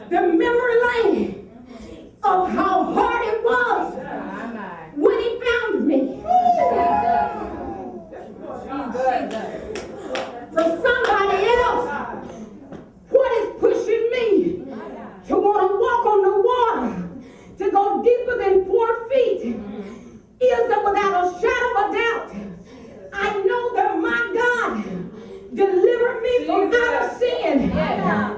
the memory lane of how hard it was when he found me. For somebody else, what is pushing me to want to walk on the water, to go deeper than 4 feet, is that without a shadow of a doubt, I know that my God delivered me from out of sin. And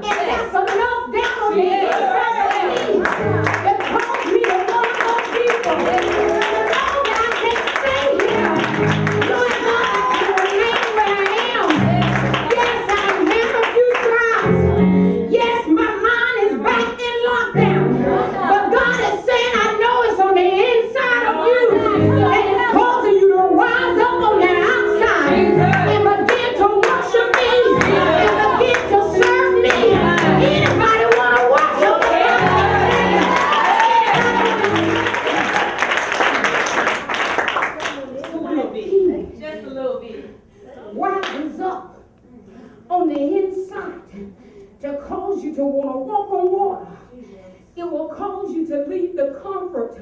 that's enough down on the inside of me that caused me to want to go deeper. And know that I can't stay here. Lord God, I can remain where I am. Yes, I've had a few trials. Yes, my mind is back in lockdown. But God is saying, I know it's on the inside of you. And it's causing you to rise up on the outside and begin to worship me and begin to serve me. Anybody want to worship me? Just a little bit. Rises up on the inside to cause you to want to walk on water. It will cause you to leave the comfort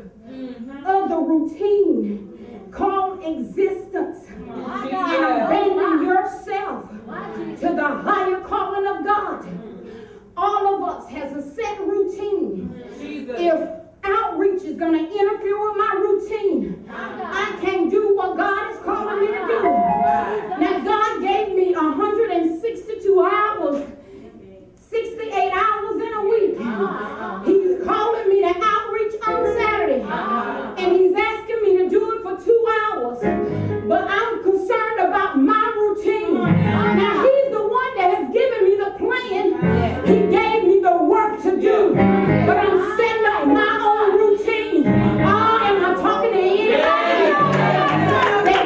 of the routine called existence and abandon yourself to the higher calling of God. All of us has a set routine. If outreach is going to interfere with my routine, I can't do what God is calling me to do. Now, God gave me 162 hours, 68 hours in a week. He's calling me to outreach on Saturday, and he's asking me to do it for 2 hours. But I'm concerned about my routine. Now, he's the one that has given me the plan. He gave me the work to do, but I'm setting up my own routine. Oh, am I talking to anybody? That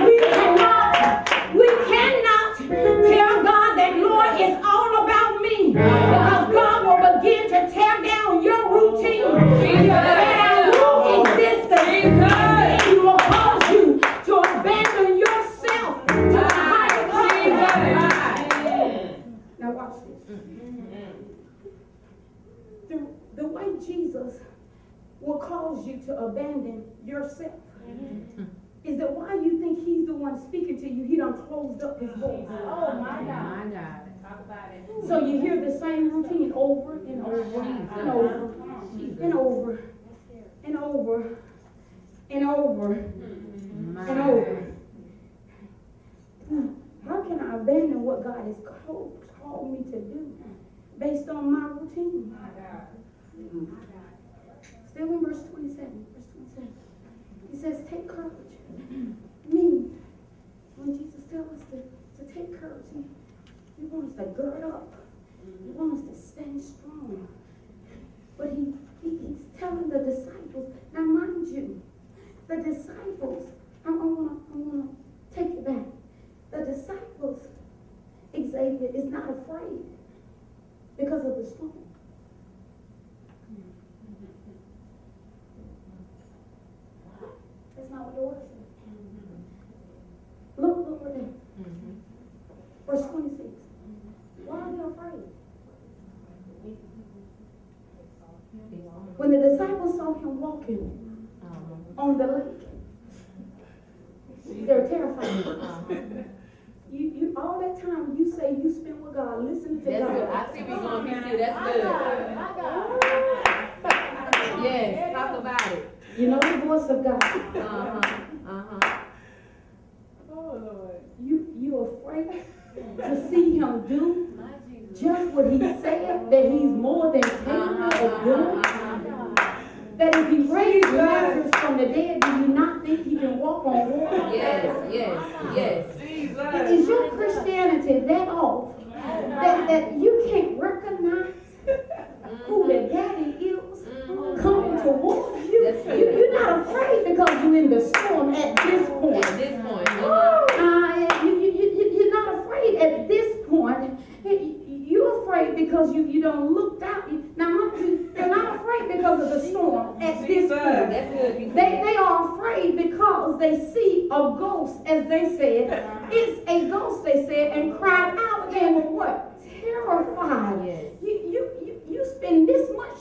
we cannot tell God that, Lord, it's all about me, because God will begin to tear down your routine. He will cause you to abandon yourself to the higher calling. Now watch this. The way Jesus will cause you to abandon yourself is that why you think he's the one speaking to you, he done closed up his voice. Oh my God. Talk about it. So you hear the same routine over and over and over and over and over and over and over. How can I abandon what God has called me to do based on my routine? Still in verse 27. He says, take courage. Meaning, when Jesus tells us to take courage, he wants us to gird up. He wants us to stand strong. But he's telling the disciples, now mind you, the disciples, I want to take it back. The disciples, Xavier, is not afraid because of the storm. That's not what the word says. Look right there. Verse 26. Why are they afraid? When the disciples saw him walking on the lake, they're terrified. You all that time you say you spend with God, listen to That's God. good. I see we're going to be. That's good. Yes, talk about it. You know the voice of God. Oh, Lord. You afraid to see him do just what he said that he's more than capable of doing? That if he raised Lazarus from the dead, do you not think he can walk on water? Yes. Is your Christianity that off that you can't recognize who the daddy is coming towards you? You're not afraid because you're in the storm at this point. You're not afraid at this point. You're afraid because you don't looked out. Now, they're not afraid because of the storm at this point. They are afraid because they see a ghost, as they said. It's a ghost, they said, and cried out and were what? Terrified. You spend this much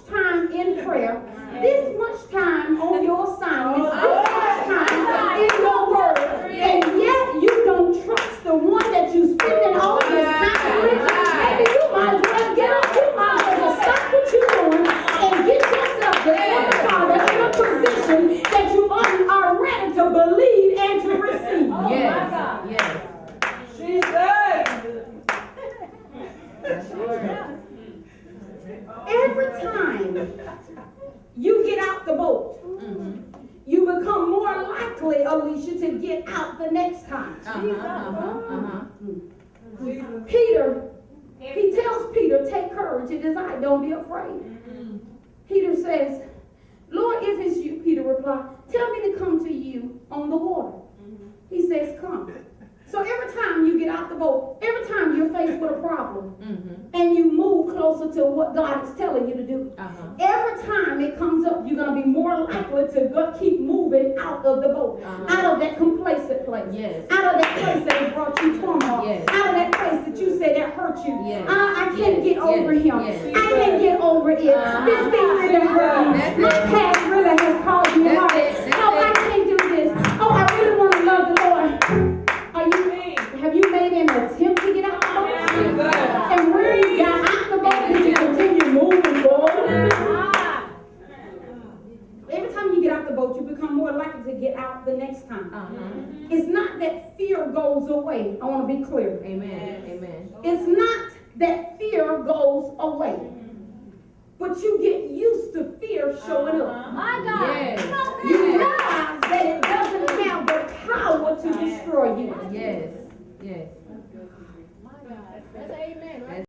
every time you get out the boat, you become more likely, Alicia, to get out the next time. Peter, he tells Peter, take courage, it is I, don't be afraid. Peter says, Lord, if it's you, Peter replied, tell me to come to you on the water. He says, come. So every time you get out the boat, every time you're faced with a problem, and you move closer to what God is telling you to do, every time it comes up, you're going to be more likely to keep moving out of the boat, out of that complacent place, out of that place that has brought you turmoil, out of that place that you said that hurt you. I can't get over him. I can't get over it. This thing really hurt me. My past really has caused me harm. Oh, I can't do this. Oh, I really want to love the Lord. Have you made an attempt to get out the boat? And where you got out the boat, did you continue moving forward? Every time you get out the boat, you become more likely to get out the next time. It's not that fear goes away. I want to be clear. Amen. Amen. It's not that fear goes away. But you get used to fear showing up. My God. Yes. You realize that it doesn't have the power to destroy you. Yes. Yes. My God. That's amen, right?